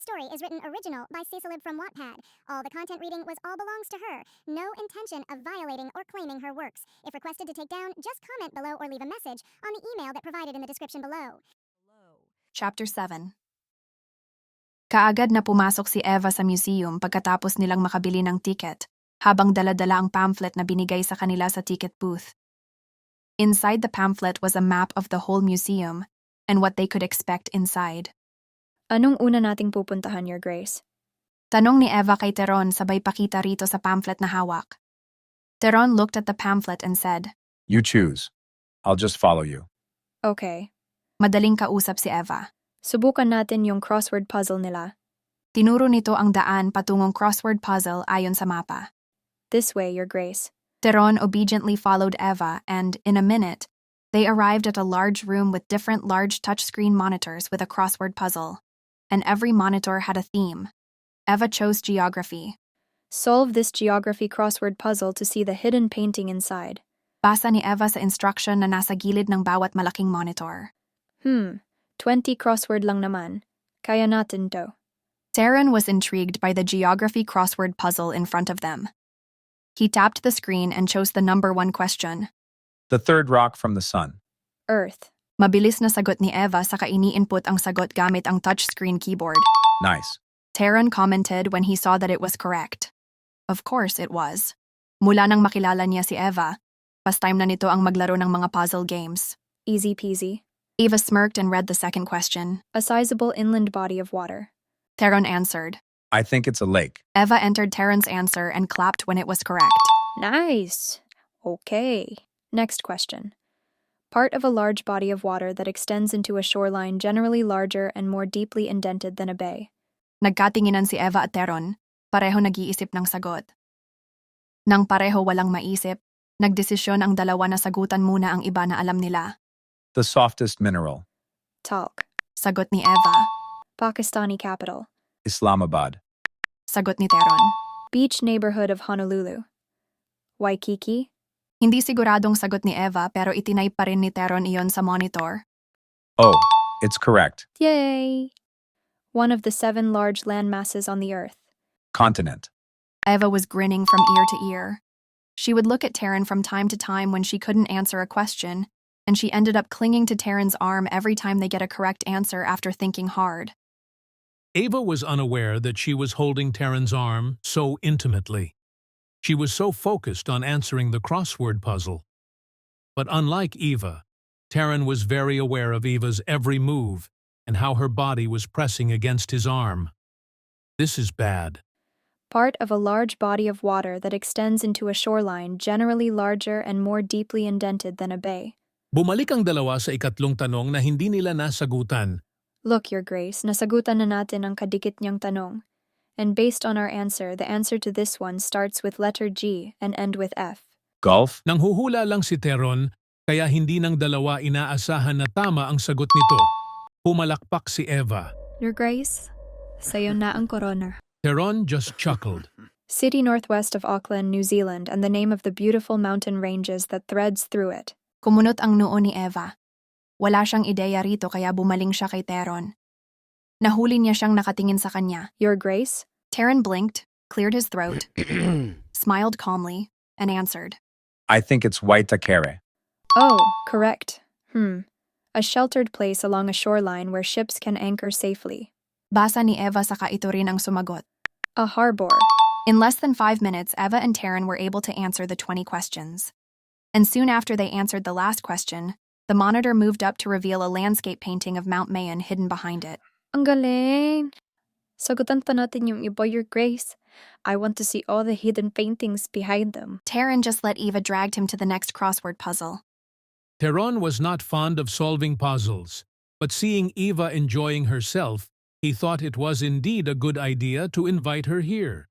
Story is written original by Cecelib from Wattpad. All the content reading was all belongs to her. No intention of violating or claiming her works. If requested to take down, just comment below or leave a message on the email that provided in the description below. Chapter 7. Kaagad na pumasok si Eva sa museum pagkatapos nilang makabili ng ticket, habang dala-dala ang pamphlet na binigay sa kanila sa ticket booth. Inside the pamphlet was a map of the whole museum and what they could expect inside. Anong una nating pupuntahan, Your Grace? Tanong ni Eva kay Terron sabay pakita rito sa pamphlet na hawak. Terron looked at the pamphlet and said, You choose. I'll just follow you. Okay. Madaling kausap si Eva. Subukan natin yung crossword puzzle nila. Tinuro nito ang daan patungong crossword puzzle ayon sa mapa. This way, Your Grace. Terron obediently followed Eva and, in a minute, they arrived at a large room with different large touchscreen monitors with a crossword puzzle. And every monitor had a theme. Eva chose geography. Solve this geography crossword puzzle to see the hidden painting inside. Basa ni Eva sa instruction na nasa gilid ng bawat malaking monitor. 20 crossword lang naman. Kaya natin to. Terron was intrigued by the geography crossword puzzle in front of them. He tapped the screen and chose the number 1 question. The third rock from the sun. Earth. Mabilis na sagot ni Eva saka ini-input ang sagot gamit ang touchscreen keyboard. Nice. Terron commented when he saw that it was correct. Of course it was. Mula nang makilala niya si Eva, pastime na nito ang maglaro ng mga puzzle games. Easy peasy. Eva smirked and read the second question. A sizable inland body of water. Terron answered. I think it's a lake. Eva entered Terron's answer and clapped when it was correct. Nice. Okay. Next question. Part of a large body of water that extends into a shoreline generally larger and more deeply indented than a bay. Nagkatinginan si Eva at Terron, pareho nag-iisip ng sagot. Nang pareho walang maisip, nagdesisyon ang dalawa na sagutan muna ang iba na alam nila. The softest mineral. Talc. Sagot ni Eva. Pakistani capital. Islamabad. Sagot ni Terron. Beach neighborhood of Honolulu. Waikiki. Hindi siguradong sagot ni Eva pero itinay pa rin ni Terron iyon sa monitor. Oh, it's correct. Yay! One of the 7 large land masses on the Earth. Continent. Eva was grinning from ear to ear. She would look at Terron from time to time when she couldn't answer a question, and she ended up clinging to Terron's arm every time they get a correct answer after thinking hard. Ava was unaware that she was holding Terron's arm so intimately. She was so focused on answering the crossword puzzle. But unlike Eva, Terron was very aware of Eva's every move and how her body was pressing against his arm. This is bad. Part of a large body of water that extends into a shoreline generally larger and more deeply indented than a bay. Bumalik ang dalawa sa ikatlong tanong na hindi nila nasagutan. Look, Your Grace, nasagutan na natin ang kadikit niyang tanong. And based on our answer, the answer to this one starts with letter G and end with F. Gulf. Nanghuhula lang si Terron, kaya hindi ng dalawa inaasahan na tama ang sagot nito. Pumalakpak si Eva. Your Grace, sayo na ang corona. Terron just chuckled. City northwest of Auckland, New Zealand, and the name of the beautiful mountain ranges that threads through it. Kumunot ang noo ni Eva. Wala siyang ideya rito kaya bumaling siya kay Terron. Nahuli niya siyang nakatingin sa kanya. Your Grace? Terron blinked, cleared his throat, smiled calmly, and answered. I think it's Waitakere. Oh, correct. A sheltered place along a shoreline where ships can anchor safely. Basa ni Eva saka ito rin ang sumagot. A harbor. In less than 5 minutes, Eva and Terron were able to answer the 20 questions. And soon after they answered the last question, the monitor moved up to reveal a landscape painting of Mount Mayon hidden behind it. Ang galing! Sagutan pa natin yung iba, Your Grace. I want to see all the hidden paintings behind them. Terron just let Eva drag him to the next crossword puzzle. Terron was not fond of solving puzzles, but seeing Eva enjoying herself, he thought it was indeed a good idea to invite her here.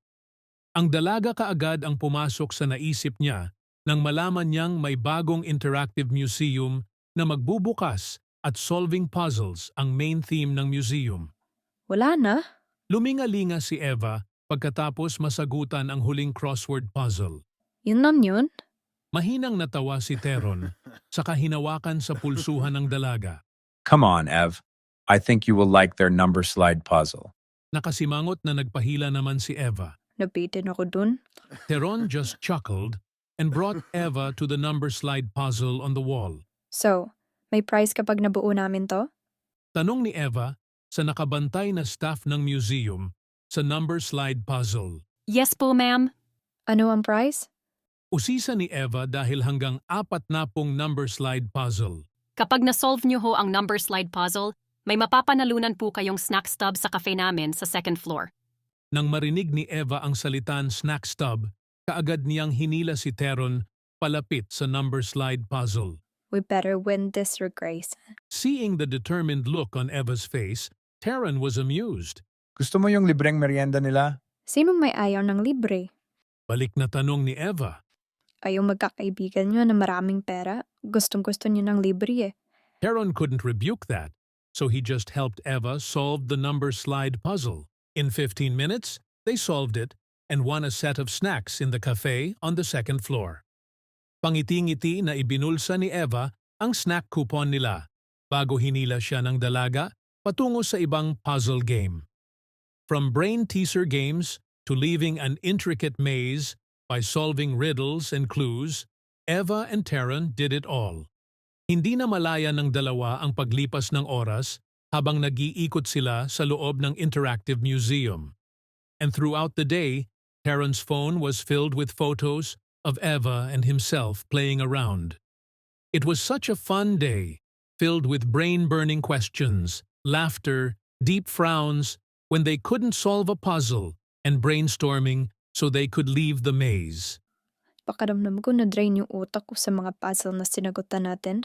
Ang dalaga kaagad ang pumasok sa naisip niya nang malaman niyang may bagong interactive museum na magbubukas at solving puzzles ang main theme ng museum. Wala na? Lumingalinga si Eva pagkatapos masagutan ang huling crossword puzzle. Yun nam yun? Mahinang natawa si Terron, saka hinawakan sa pulsuhan ng dalaga. Come on, Ev. I think you will like their number slide puzzle. Nakasimangot na nagpahila naman si Eva. Nabitin ako dun. Terron just chuckled and brought Eva to the number slide puzzle on the wall. So, may prize kapag nabuo namin to? Tanong ni Eva sa nakabantay na staff ng museum sa number slide puzzle. Yes po, ma'am. Ano ang prize? Usisa ni Eva dahil hanggang 40 number slide puzzle. Kapag na-solve niyo ho ang number slide puzzle, may mapapanalunan po kayong snack stub sa cafe namin sa second floor. Nang marinig ni Eva ang salitan snack stub, kaagad niyang hinila si Terron palapit sa number slide puzzle. We better win this, Your Grace. Seeing the determined look on Eva's face, Terron was amused. Gusto mo yung libreng merienda nila? Sinong may ayaw ng libre? Balik na tanong ni Eva. Ayaw magkakaibigan nyo na maraming pera? Gustong-gusto nyo ng libre eh. Terron couldn't rebuke that, so he just helped Eva solve the number slide puzzle. In 15 minutes, they solved it and won a set of snacks in the cafe on the second floor. Pangiti-ngiti na ibinulsa ni Eva ang snack coupon nila bago hinila siya ng dalaga patungo sa ibang puzzle game. From brain teaser games to leaving an intricate maze by solving riddles and clues, Eva and Terron did it all. Hindi na malaya ng dalawa ang paglipas ng oras habang nag-iikot sila sa loob ng interactive museum. And throughout the day, Terron's phone was filled with photos of Eva and himself playing around. It was such a fun day, filled with brain-burning questions, laughter, deep frowns, when they couldn't solve a puzzle, and brainstorming so they could leave the maze. Pakaramdam ko na-drain yung utak ko sa mga puzzle na sinagutan natin.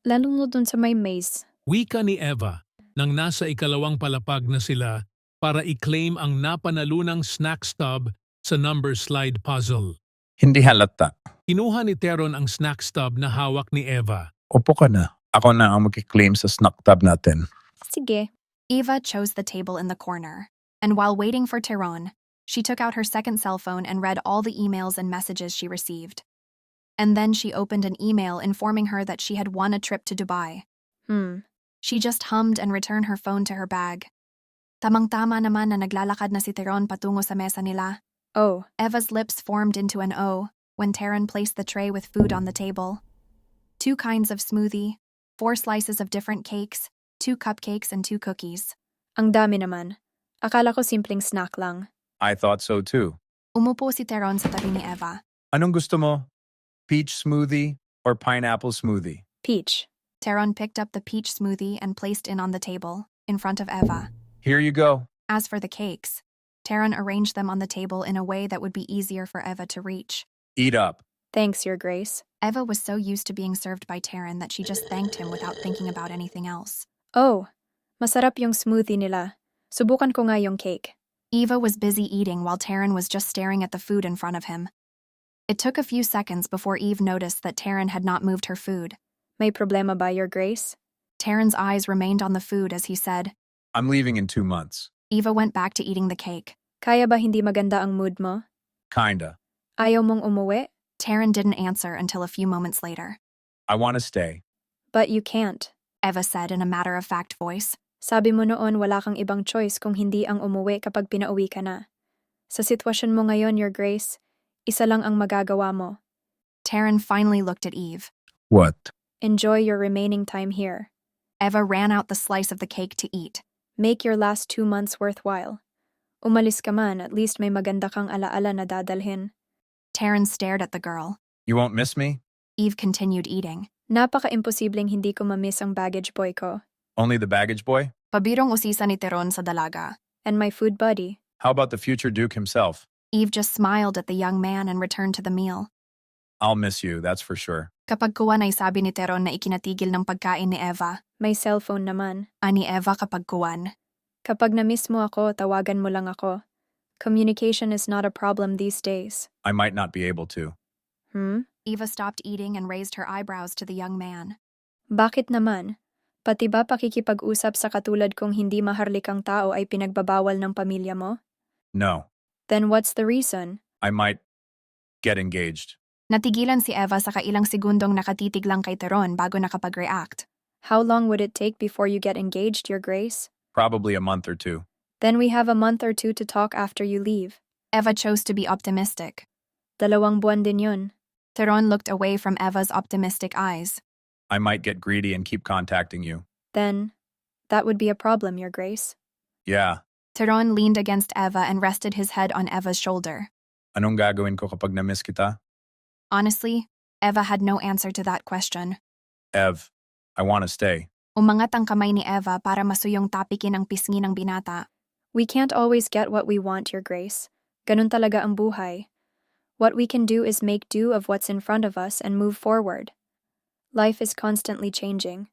Lalo na dun sa may maze. Wika ni Eva nang nasa ikalawang palapag na sila para i-claim ang napanalunang snack stub sa number slide puzzle. Hindi halata. Kinuha ni Terron ang snack stub na hawak ni Eva. Upo ka na. Ako na ang mag-claim sa snack tab natin. Sige. Eva chose the table in the corner, and while waiting for Terron, she took out her second cell phone and read all the emails and messages she received. And then she opened an email informing her that she had won a trip to Dubai. She just hummed and returned her phone to her bag. Tamang-tama naman na naglalakad na si Terron patungo sa mesa nila. Oh, Eva's lips formed into an O when Terron placed the tray with food on the table. 2 kinds of smoothie, 4 slices of different cakes, 2 cupcakes and 2 cookies. ang dami naman. Akala ko simpleng snack lang. I thought so too. Umupo si Terron sa tabi ni Eva. Anong gusto mo? Peach smoothie or pineapple smoothie? Peach. Terron picked up the peach smoothie and placed it on the table, in front of Eva. Here you go. As for the cakes, Terron arranged them on the table in a way that would be easier for Eva to reach. Eat up. Thanks, Your Grace. Eva was so used to being served by Terron that she just thanked him without thinking about anything else. Oh, masarap yung smoothie nila. Subukan ko nga yung cake. Eva was busy eating while Terron was just staring at the food in front of him. It took a few seconds before Eve noticed that Terron had not moved her food. May problema ba, Your Grace? Terron's eyes remained on the food as he said. I'm leaving in 2 months. Eva went back to eating the cake. Kaya ba hindi maganda ang mood mo? Kinda. Ayaw mong umuwi? Terron didn't answer until a few moments later. I want to stay. But you can't. Eva said in a matter-of-fact voice. Sabi mo noon wala kang ibang choice kung hindi ang umuwi kapag pinauwi ka na. Sa sitwasyon mo ngayon, Your Grace, isa lang ang magagawa mo. Terron finally looked at Eve. What? Enjoy your remaining time here. Eva ran out the slice of the cake to eat. Make your last 2 months worthwhile. Umalis ka man, at least may maganda kang alaala na dadalhin. Terron stared at the girl. You won't miss me? Eve continued eating. Napaka-imposibleng hindi ko mamiss ang baggage boy ko. Only the baggage boy? Pabirong usisa ni Terron sa dalaga. And my food buddy. How about the future Duke himself? Eve just smiled at the young man and returned to the meal. I'll miss you, that's for sure. Kapag kuwan ay sabi ni Terron na ikinatigil ng pagkain ni Eva. May cellphone naman. Ani Eva kapag kuwan. Kapag na-miss mo ako, tawagan mo lang ako. Communication is not a problem these days. I might not be able to. Eva stopped eating and raised her eyebrows to the young man. Bakit naman? Pati ba pakikipag-usap sa katulad kong hindi maharlikang tao ay pinagbabawal ng pamilya mo? No. Then what's the reason? I might get engaged. Natigilan si Eva sa kailang segundong nakatitig lang kay Terron bago nakapag-react. How long would it take before you get engaged, Your Grace? Probably a month or 2. Then we have a month or two to talk after you leave. Eva chose to be optimistic. 2 buwan din yun. Terron looked away from Eva's optimistic eyes. I might get greedy and keep contacting you. Then, that would be a problem, Your Grace. Yeah. Terron leaned against Eva and rested his head on Eva's shoulder. Anong gagawin ko kapag na-miss kita? Honestly, Eva had no answer to that question. Ev, I want to stay. Umangat ang kamay ni Eva para masuyong tapikin ang pisngi ng binata. We can't always get what we want, Your Grace. Ganun talaga ang buhay. What we can do is make do of what's in front of us and move forward. Life is constantly changing.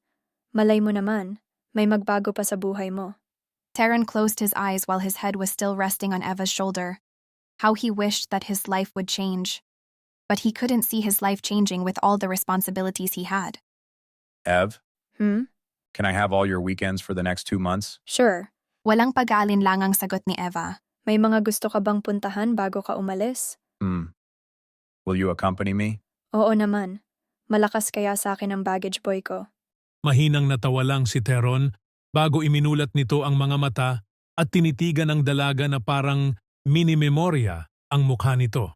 Malay mo naman, may magbago pa sa buhay mo. Terron closed his eyes while his head was still resting on Eva's shoulder. How he wished that his life would change. But he couldn't see his life changing with all the responsibilities he had. Ev, Hmm? can I have all your weekends for the next 2 months? Sure. Walang pag-aalinlangang sagot ni Eva. May mga gusto ka bang puntahan bago ka umalis? Will you accompany me? Oo naman. Malakas kaya sa akin ang baggage boy ko. Mahinang natawa lang si Terron bago iminulat nito ang mga mata at tinitigan ng dalaga na parang mini-memorya ang mukha nito.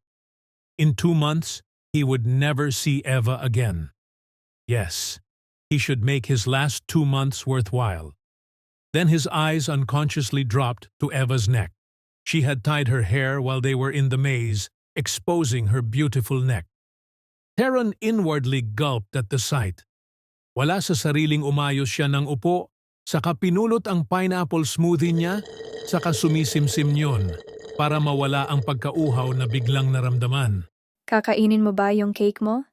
In 2 months, he would never see Eva again. Yes, he should make his last 2 months worthwhile. Then his eyes unconsciously dropped to Eva's neck. She had tied her hair while they were in the maze, exposing her beautiful neck. Terron inwardly gulped at the sight. Wala sa sariling umayos siya ng upo, saka pinulot ang pineapple smoothie niya, saka sumisimsim yun para mawala ang pagkauhaw na biglang naramdaman. Kakainin mo ba yung cake mo?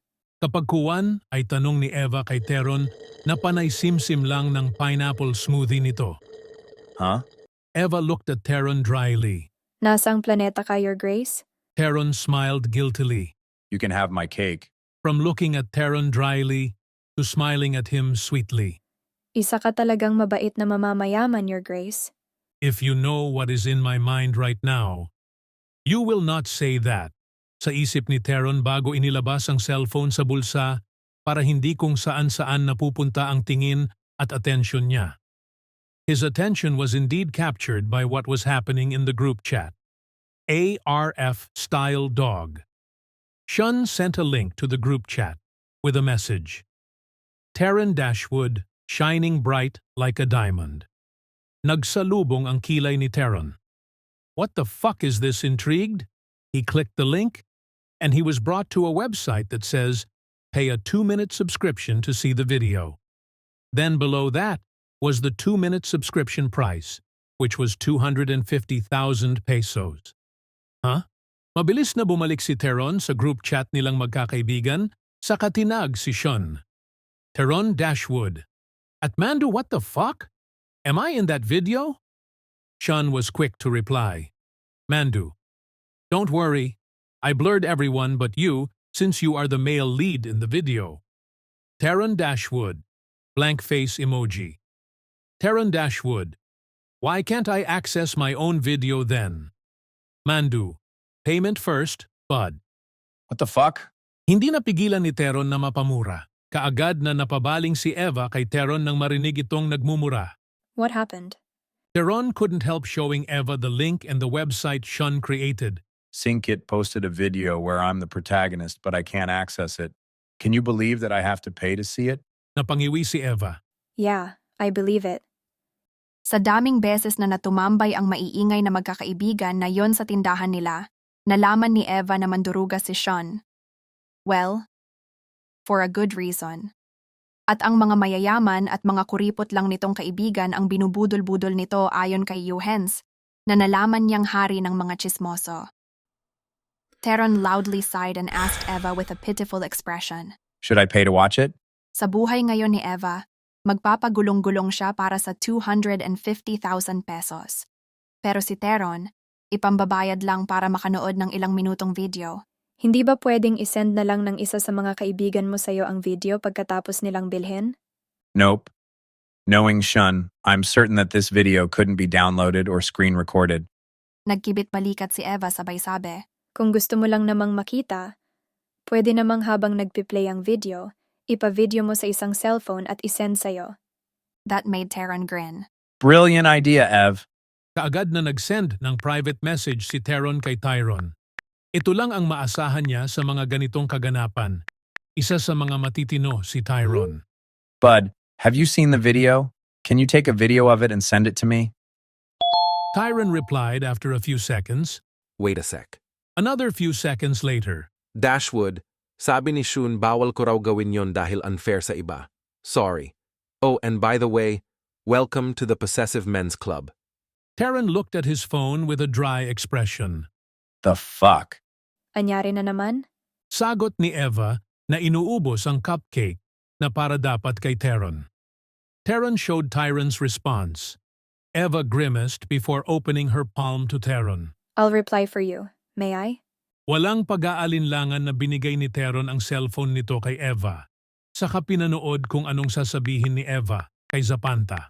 Kapag kuwan ay tanong ni Eva kay Terron na panay simsim lang ng pineapple smoothie nito. Huh? Eva looked at Terron dryly. Nasang planeta ka, Your Grace? Terron smiled guiltily. You can have my cake. From looking at Terron dryly to smiling at him sweetly. Isa ka talagang mabait na mamamayaman, Your Grace. If you know what is in my mind right now, you will not say that. Sa isip ni Terron bago inilabas ang cellphone sa bulsa para hindi kung saan-saan napupunta ang tingin at atensyon niya. His attention was indeed captured by what was happening in the group chat. ARF-style dog. Shun sent a link to the group chat with a message. Terron Dashwood, shining bright like a diamond. Nagsalubong ang kilay ni Terron. What the fuck is this, intrigued? He clicked the link, and he was brought to a website that says, pay a 2-minute subscription to see the video. Then below that was the 2-minute subscription price, which was 250,000 pesos. Huh? Mabilis na bumalik si Terron sa group chat nilang magkakaibigan, sa katinag si Shun. Terron Dashwood. At Mandu, what the fuck? Am I in that video? Shun was quick to reply. Mandu, don't worry. I blurred everyone but you since you are the male lead in the video. Terron Dashwood. Blank face emoji. Terron Dashwood. Why can't I access my own video then? Mandu. Payment first, bud. What the fuck? Hindi napigilan ni Terron na mapamura. Kaagad na napabaling si Eva kay Terron nang marinig itong nagmumura. What happened? Terron couldn't help showing Eva the link and the website Shun created. Synkit posted a video where I'm the protagonist, but I can't access it. Can you believe that I have to pay to see it? Napangiwi si Eva. Yeah, I believe it. Sa daming beses na natumambay ang maiingay na magkakaibigan na yon sa tindahan nila, nalaman ni Eva na manduruga si Shun. Well, for a good reason. At ang mga mayayaman at mga kuripot lang nitong kaibigan ang binubudol-budol nito ayon kay Yuhens, na nalaman niyang hari ng mga chismoso. Terron loudly sighed and asked Eva with a pitiful expression. Should I pay to watch it? Sa buhay ngayon ni Eva, magpapagulong-gulong siya para sa 250,000 pesos. Pero si Terron, ipambabayad lang para makanood ng ilang minutong video. Hindi ba pwedeng isend na lang ng isa sa mga kaibigan mo sa'yo ang video pagkatapos nilang bilhin? Nope. Knowing Shun, I'm certain that this video couldn't be downloaded or screen recorded. Nagkibit balikat si Eva sabay sabi. Kung gusto mo lang namang makita, pwede namang habang nagpi-play ang video, ipa-video mo sa isang cellphone at isend sa'yo. That made Terron grin. Brilliant idea, Ev. Kaagad na nag-send ng private message si Terron kay Tyron. Ito lang ang maasahan niya sa mga ganitong kaganapan. Isa sa mga matitino si Tyron. Bud, have you seen the video? Can you take a video of it and send it to me? Tyron replied after a few seconds. Wait a sec. Another few seconds later. Dashwood, sabi ni Shun bawal ko raw gawin yon dahil unfair sa iba. Sorry. Oh, and by the way, welcome to the Possessive Men's Club. Terron looked at his phone with a dry expression. The fuck? Anyari na naman? Sagot ni Eva na inuubos ang cupcake na para dapat kay Terron. Terron showed Tyron's response. Eva grimaced before opening her palm to Terron. I'll reply for you. May I? Walang pag-aalinlangan na binigay ni Terron ang cellphone nito kay Eva. Saka pinanood kung anong sasabihin ni Eva kay Zapanta.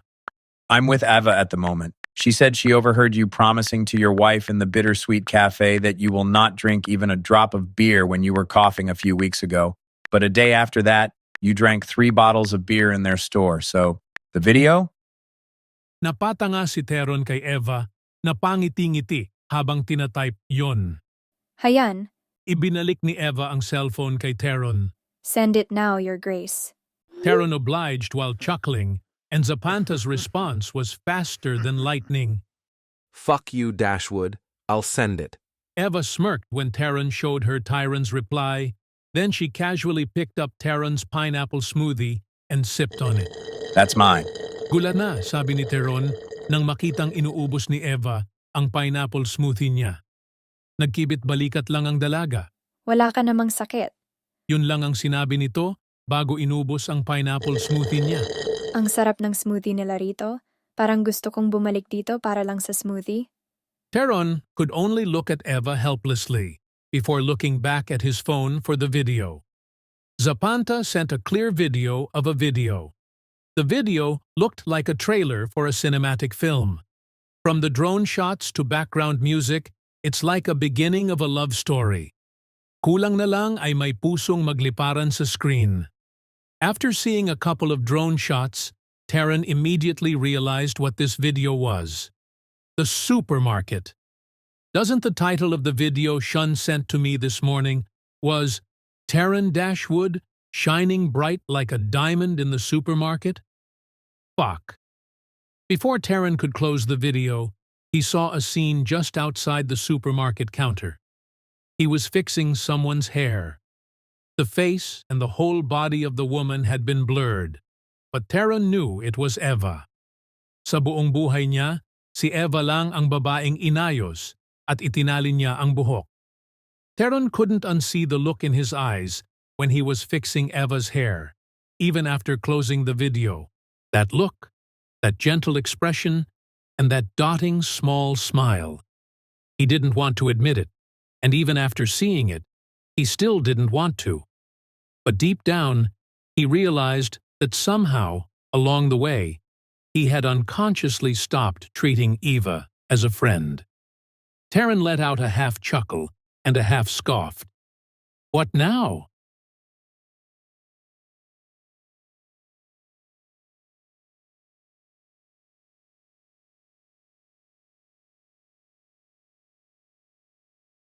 I'm with Eva at the moment. She said she overheard you promising to your wife in the Bittersweet Cafe that you will not drink even a drop of beer when you were coughing a few weeks ago. But a day after that, you drank 3 bottles of beer in their store. So, the video? Napatanga si Terron kay Eva na pangiti-ngiti habang tinatype yon. Hayan, Ibinalik ni Eva ang cellphone kay Terron. send it now, Your Grace. Terron obliged while chuckling, and Zapanta's response was faster than lightning. Fuck you, Dashwood. I'll send it. Eva smirked when Terron showed her Tyron's reply. Then she casually picked up Terron's pineapple smoothie and sipped on it. That's mine. Gula na, sabi ni Terron, nang makitang inuubos ni Eva ang pineapple smoothie niya. Nagkibit balikat lang ang dalaga. Wala ka namang sakit. Yun lang ang sinabi nito bago inubos ang pineapple smoothie niya. Ang sarap ng smoothie nila rito. Parang gusto kong bumalik dito para lang sa smoothie. Terron could only look at Eva helplessly before looking back at his phone for the video. Zapanta sent a clear video of a video. The video looked like a trailer for a cinematic film. From the drone shots to background music, it's like a beginning of a love story. Kulang na lang ay may pusong magliparan sa screen. After seeing a couple of drone shots, Terron immediately realized what this video was. The supermarket. Doesn't the title of the video Shun sent to me this morning was Terron Dashwood shining bright like a diamond in the supermarket? Fuck. Before Terron could close the video, he saw a scene just outside the supermarket counter. He was fixing someone's hair. The face and the whole body of the woman had been blurred, but Terron knew it was Eva. Sa buong buhay niya, si Eva lang ang babaeng inayos at itinali niya ang buhok. Terron couldn't unsee the look in his eyes when he was fixing Eva's hair, even after closing the video. That look, that gentle expression, and that dotting small smile. He didn't want to admit it, and even after seeing it, he still didn't want to. But deep down, he realized that somehow, along the way, he had unconsciously stopped treating Eva as a friend. Terron let out a half chuckle and a half scoff. What now?